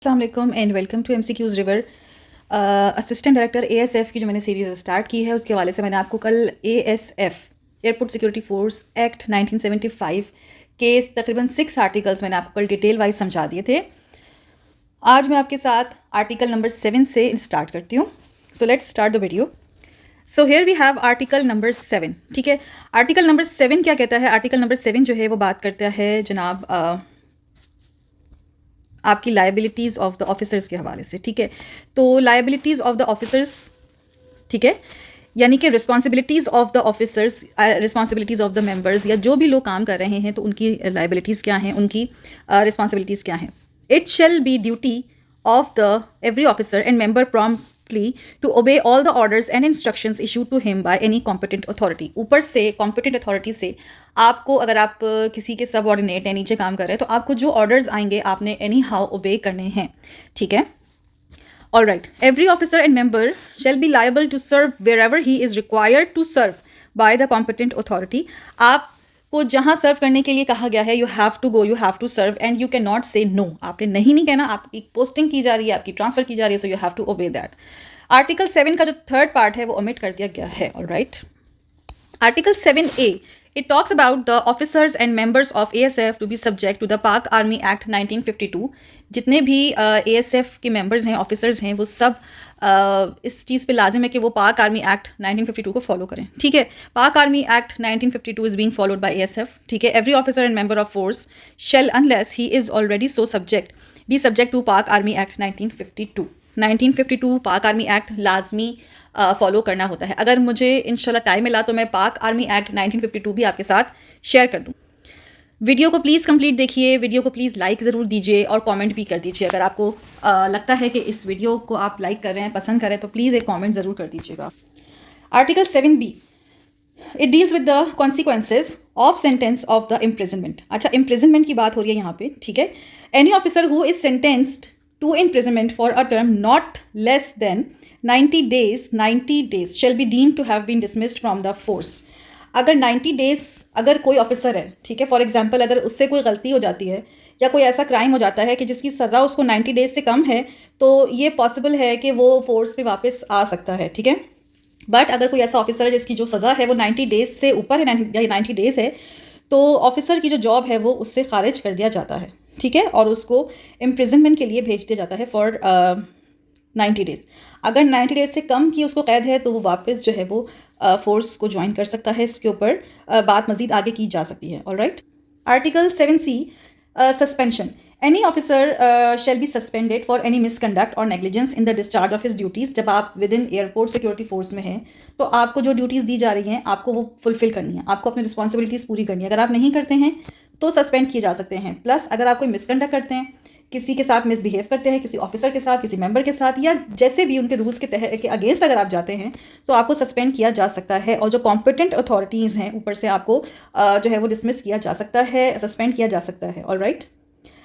अस्सलाम वालेकुम and welcome to MCQs river. Assistant director ASF की जो मैंने सीरीज़ स्टार्ट की है उसके हवाले से मैंने आपको कल ASF airport security force act 1975 के तकरीबन 6 आर्टिकल्स मैंने आपको कल डिटेल वाइज समझा दिए थे। आज मैं आपके साथ आर्टिकल नंबर 7 से स्टार्ट करती हूँ। So let's start the video. So here we have article number 7। ठीक है, आर्टिकल नंबर 7 क्या कहता है? आर्टिकल नंबर 7 जो है वो बात करता है जनाब आपकी लाइबिलिटीज़ ऑफ द ऑफिसर्स के हवाले से। ठीक है, तो लाइबिलिटीज़ ऑफ द ऑफिसर्स, ठीक है, यानी कि responsibilities of the officers, responsibilities of the members, या जो भी लोग काम कर रहे हैं तो उनकी लाइबिलिटीज़ क्या हैं, उनकी रिस्पॉन्सिबिलिटीज़ क्या हैं। It shall be duty of the every officer and member promptly to obey all the orders and instructions issued to him by any competent authority। ऊपर से competent authority से आपको, अगर आप किसी के सबऑर्डिनेट या नीचे काम कर रहे हैं तो आपको जो ऑर्डर्स आएंगे आपने एनी हाउ ओबे करने हैं। ठीक है, all right, every officer and member shall be liable to serve wherever he is required to serve by the competent authority। आप को जहाँ सर्व करने के लिए कहा गया है, you have to go, you have to serve and you cannot say no. आपने नहीं कहना, आपकी पोस्टिंग की जा रही है, आपकी ट्रांसफर की जा रही है, so you have to obey that. Article 7 का जो थर्ड पार्ट है वो ओमिट कर दिया गया है। Alright, article 7A, it talks about the officers and members of ASF to be subject to the Pak Army Act 1952। जितने भी ASF के मेंबर्स हैं, ऑफिसर्स हैं, वो सब इस चीज़ पे लाजिम है कि वो पाक आर्मी एक्ट 1952 को फॉलो करें। ठीक है, Pak army act 1952 is being followed by ASF। ठीक है, every officer and member of force shall unless he is already so subject be subject to Pak army act 1952। 1952 पाक आर्मी एक्ट लाजमी फॉलो करना होता है। अगर मुझे इंशाल्लाह टाइम मिला तो मैं पाक आर्मी एक्ट 1952 भी आपके साथ शेयर कर दूँ। वीडियो को प्लीज़ कंप्लीट देखिए, वीडियो को प्लीज़ लाइक ज़रूर दीजिए और कमेंट भी कर दीजिए। अगर आपको लगता है कि इस वीडियो को आप लाइक कर रहे हैं, पसंद करें, तो प्लीज़ एक कमेंट ज़रूर कर दीजिएगा। Article 7B, it deals with the consequences of sentence of the imprisonment. अच्छा, इम्प्रिजनमेंट की बात हो रही है यहाँ पे। ठीक है, any officer who is sentenced to imprisonment for a term not less than 90 days shall be deemed to have been dismissed from the force. अगर 90 डेज़ अगर कोई ऑफिसर है, ठीक है, फॉर एग्जांपल अगर उससे कोई गलती हो जाती है या कोई ऐसा क्राइम हो जाता है कि जिसकी सज़ा उसको 90 डेज़ से कम है, तो ये पॉसिबल है कि वो फोर्स पे वापस आ सकता है। ठीक है, बट अगर कोई ऐसा ऑफिसर है जिसकी जो सज़ा है वो 90 डेज़ से ऊपर है या 90 डेज़ है, तो ऑफिसर की जो जॉब है वो उससे खारिज कर दिया जाता है। ठीक है, और उसको इम्प्रिजनमेंट के लिए भेज दिया जाता है फॉर 90 डेज़। अगर 90 डेज़ से कम की उसको कैद है तो वो वापस जो है वो फोर्स को ज्वाइन कर सकता है। इसके ऊपर बात मज़ीद आगे की जा सकती है। Alright, article 7C, suspension. Any officer shall be suspended for any misconduct और negligence in the discharge of his duties. जब आप within airport security force में हैं तो आपको जो ड्यूटीज़ दी जा रही हैं आपको वो फुलफिल करनी है, आपको अपनी रिस्पॉन्सिबिलिटीज़ पूरी करनी है। अगर आप नहीं करते हैं तो सस्पेंड किए जा सकते हैं। प्लस अगर आप कोई मिसकंडक्ट करते हैं, किसी के साथ मिसबिहेव करते हैं, किसी ऑफिसर के साथ, किसी मेंबर के साथ, या जैसे भी उनके रूल्स के तहत के अगेंस्ट अगर आप जाते हैं तो आपको सस्पेंड किया जा सकता है। और जो कॉम्पिटेंट अथॉरिटीज़ हैं ऊपर से आपको जो है वो डिसमिस किया जा सकता है, सस्पेंड किया जा सकता है। Alright,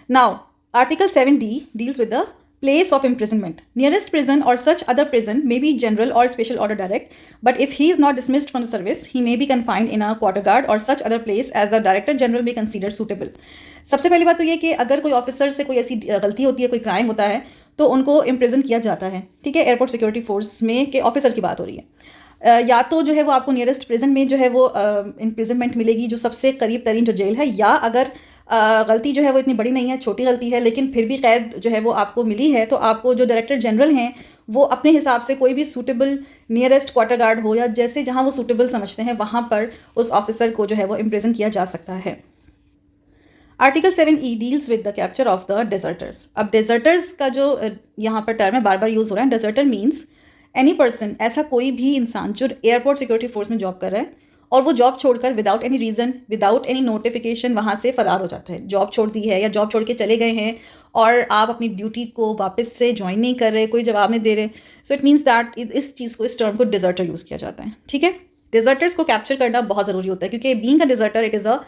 now article 7D deals with the place of imprisonment. Nearest prison or such other prison may be general or special order direct, but if he is not dismissed from the service, he may be confined in a quarter guard or such other place as the director general may consider suitable। सबसे पहली बात तो ये कि अगर कोई officer से कोई ऐसी गलती होती है, कोई क्राइम होता है, तो उनको इम्प्रिजन किया जाता है। ठीक है, एयरपोर्ट सिक्योरिटी फोर्स में के ऑफिसर की बात हो रही है। या तो जो है वो आपको नियरेस्ट प्रिजन में जो है वो इम्प्रिजनमेंट मिलेगी, जो सबसे करीब तरीन जो जेल है, या अगर गलती जो है वो इतनी बड़ी नहीं है, छोटी गलती है, लेकिन फिर भी कैद जो है वो आपको मिली है, तो आपको जो डायरेक्टर जनरल हैं वो अपने हिसाब से कोई भी सूटेबल नियरेस्ट क्वार्टर गार्ड हो या जैसे जहाँ वो सूटेबल समझते हैं वहाँ पर उस ऑफिसर को जो है वो इम्प्रिजन किया जा सकता है। Article 7E deals with the capture of the deserters. अब डेजर्टर्स का जो यहाँ पर टर्म है बार बार यूज़ हो रहा है। डेजर्टर मीन्स एनी पर्सन, ऐसा कोई भी इंसान जो एयरपोर्ट सिक्योरिटी फोर्स में जॉब कर रहा है और वो जॉब छोड़कर without any reason, without any notification वहाँ से फ़रार हो जाता है। जॉब छोड़ दी है या जॉब छोड़ के चले गए हैं और आप अपनी ड्यूटी को वापस से ज्वाइन नहीं कर रहे, कोई जवाब नहीं दे रहे, सो इट मीन्स दैट इस चीज़ को, इस टर्म को डिज़र्टर यूज़ किया जाता है। ठीक है, डिज़र्टर्स को कैप्चर करना बहुत ज़रूरी होता है क्योंकि being a deserter it is a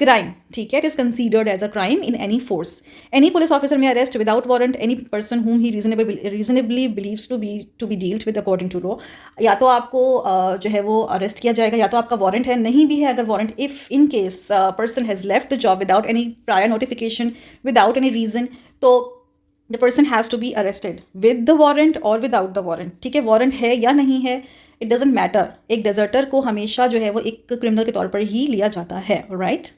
crime। ठीक है, it is considered as a crime in any force। Any police officer may arrest without warrant any person whom he reasonably believes to be dealt with according to law। या तो आपको जो है वो arrest किया जाएगा या तो आपका वारंट है, नहीं भी है अगर warrant, if in case person has left the job without any prior notification, without any reason, तो the person has to be arrested with the warrant और विदाउट द वारंट, ठीक है, वारंट है या नहीं है, इट डजेंट मैटर। एक डेजर्टर को हमेशा जो है वो एक क्रिमिनल के तौर पर ही लिया जाता है, right.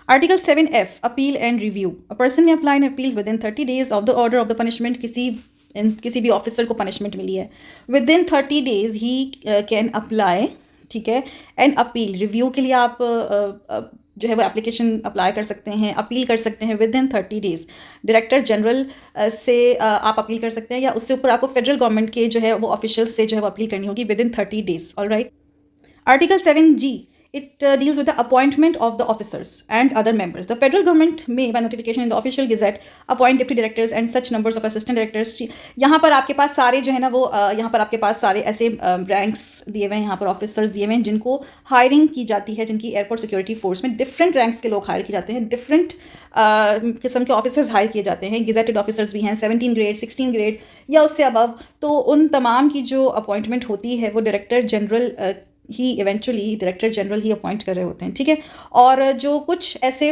Article 7F, appeal and review. A person may apply an appeal within 30 days of the order of the punishment. किसी भी ऑफिसर को पनिशमेंट मिली है, विद इन 30 days ही कैन अप्लाई, ठीक है, एंड अपील। रिव्यू के लिए आप जो है वो एप्लीकेशन अप्लाई कर सकते हैं, अपील कर सकते हैं with in 30 days। Director general से आप अपील कर सकते हैं, या उससे ऊपर आपको फेडरल गवर्नमेंट के जो है वो ऑफिशियल से जो है वो अपील करनी होगी with in 30 days, all right. Article 7G, it deals with the appointment of the officers and other members. The federal government may, by notification in the official gazette, appoint deputy directors and such numbers of assistant directors. यहाँ पर आपके पास सारे जो है ना वो यहाँ पर आपके पास सारे ऐसे रैंक्स दिए हुए हैं, यहाँ पर ऑफिसर्स दिए हुए हैं जिनको हायरिंग की जाती है, जिनकी एयरपोर्ट सिक्योरिटी फोर्स में डिफरेंट रैंक्स के लोग हायर किए जाते हैं, डिफरेंट किस्म के ऑफिसर्स हायर किए जाते हैं। गेजेटेड ऑफिसर्स भी हैं 17 ग्रेड 16 ग्रेड या उससे अबव। तो उन तमाम की जो अपॉइंटमेंट होती है वो डायरेक्टर जनरल ही इवेंचुअली डायरेक्टर जनरल ही अपॉइंट कर रहे होते हैं, ठीक है। और जो कुछ ऐसे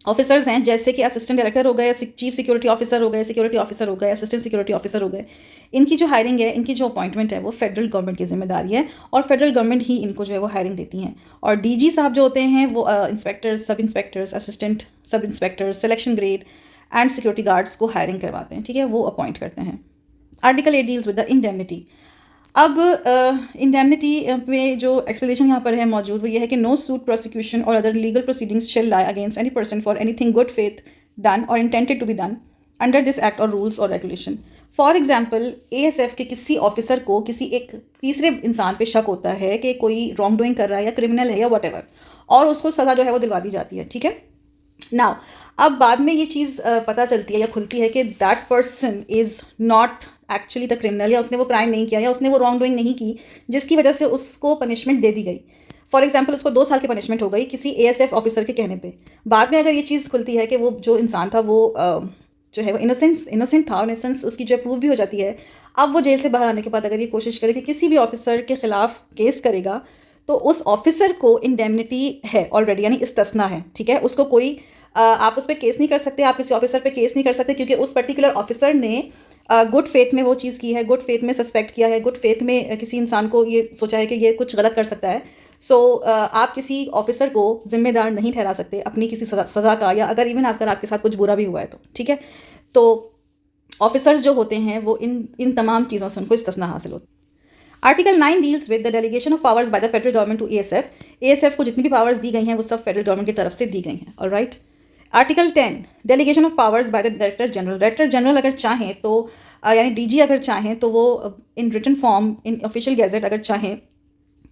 ऑफिसर्स हैं जैसे कि असिस्टेंट डायरेक्टर हो गए, चीफ सिक्योरिटी ऑफिसर हो गए, सिक्योरिटी ऑफिसर हो गए, असिस्टेंट सिक्योरिटी ऑफिसर हो गए, इनकी जो हायरिंग है, इनकी जो अपॉइंटमेंट है वो फेडरल गवर्नमेंट की जिम्मेदारी है और फेडरल गवर्नमेंट ही इनको जो है वो हायरिंग देती हैं। और डीजी साहब जो होते हैं वो इंस्पेक्टर्स, सब inspectors, assistant sub inspectors, selection grade and security guards को हायरिंग करवाते हैं, ठीक है, वो अपॉइंट करते हैं। Article 8 deals with the indemnity. अब इंडेमनिटी में जो एक्सप्लेनेशन यहाँ पर है मौजूद वो ये है कि नो सूट प्रोसिक्यूशन और other legal proceedings shall lie against any person for anything good faith done और intended to be done under this act और रूल्स और रेगुलेशन। फॉर एग्जाम्पल, ASF के किसी ऑफिसर को किसी एक तीसरे इंसान पे शक होता है कि कोई रॉन्ग डूइंग कर रहा है या क्रिमिनल है या वट एवर, और उसको सज़ा जो है वो दिलवा दी जाती है, ठीक है। नाउ अब बाद में ये चीज़ पता चलती है या खुलती है कि that person is not actually the criminal, या उसने वो क्राइम नहीं किया या उसने वो रॉन्ग डूइंग नहीं की जिसकी वजह से उसको पनिशमेंट दे दी गई। फॉर एग्जाम्पल, उसको 2 साल की पनिशमेंट हो गई किसी ASF ऑफिसर के कहने पे। बाद में अगर ये चीज़ खुलती है कि वो जो इंसान था वो जो है वो इनोसेंट था, इनोसेंस उसकी जो प्रूव भी हो जाती है, अब वो जेल से बाहर आने के बाद अगर ये कोशिश करे कि किसी भी ऑफिसर के खिलाफ केस करेगा तो उस ऑफिसर को इंडेमनिटी है ऑलरेडी, यानी इस्तिस्ना है, ठीक है। उसको कोई आप उस पर केस नहीं कर सकते, आप किसी ऑफिसर पे केस नहीं कर सकते क्योंकि उस पर्टिकुलर ऑफिसर ने गुड फेथ में वो चीज़ की है, गुड फेथ में सस्पेक्ट किया है, गुड फेथ में किसी इंसान को ये सोचा है कि ये कुछ गलत कर सकता है। सो आप किसी ऑफिसर को जिम्मेदार नहीं ठहरा सकते अपनी किसी सज़ा का, या अगर इवन अगर आपके साथ कुछ बुरा भी हुआ है तो, ठीक है। तो ऑफिसर्स जो होते हैं वो इन तमाम चीज़ों से उनको इस्तिस्ना हासिल होता है। Article 9 deals with the delegation of powers by the federal government to ASF को जितनी भी पावर्स दी गई हैं वो सब फेडरल गवर्नमेंट की तरफ से दी गई हैं, all right. Article 10, delegation of powers by the director general. Director general अगर चाहें तो यानी DG अगर चाहें तो वो in written form, in official gazette अगर चाहें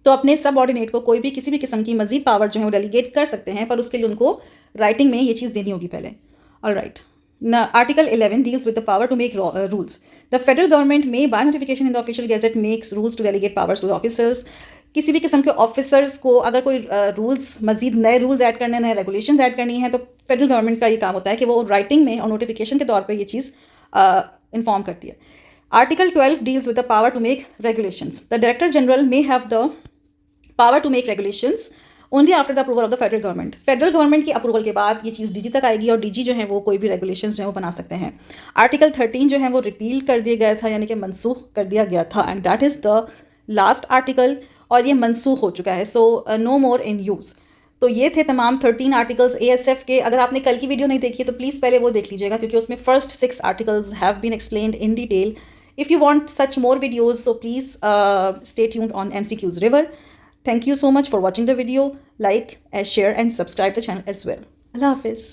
तो अपने सब ऑर्डिनेट को कोई भी किसी भी किस्म की मजीद पावर जो है वो डेलीगेट कर सकते हैं, पर उसके लिए उनको राइटिंग में ये चीज़ देनी होगी पहले, all right. Article 11 deals with the power to make rules. The federal government may, by notification in the official gazette, makes rules to delegate powers to the officers. किसी भी किस्म के ऑफिसर्स को अगर कोई रूल्स, मजीद नए रूल्स ऐड करने, नए रेगुलेशंस ऐड करनी है तो फेडरल गवर्नमेंट का ये काम होता है कि वो राइटिंग में और नोटिफिकेशन के तौर पे ये चीज़ इन्फॉर्म करती है। Article 12 deals with the power to make regulations. The Director General may have the power to make regulations only after the approval of the federal government. Federal government की approval के बाद ये चीज़ DG तक आएगी और DG जो है वो कोई भी रेगुलेशंस जो है वो बना सकते हैं। आर्टिकल 13 जो है वो रिपील कर दिया गया था, यानी कि मनसूख कर दिया गया था, and that is the last article, और ये मनसूख हो चुका है, सो नो मोर इन यूज़। तो ये थे तमाम 13 आर्टिकल्स ASF के। अगर आपने कल की वीडियो नहीं देखी तो प्लीज़ पहले वो देख लीजिएगा क्योंकि उसमें first 6 articles have been explained in detail. If you want such more videos so please stay tuned on MCQs River. Thank you so much for watching the video. Like, share and subscribe the channel as well. Allah Hafiz.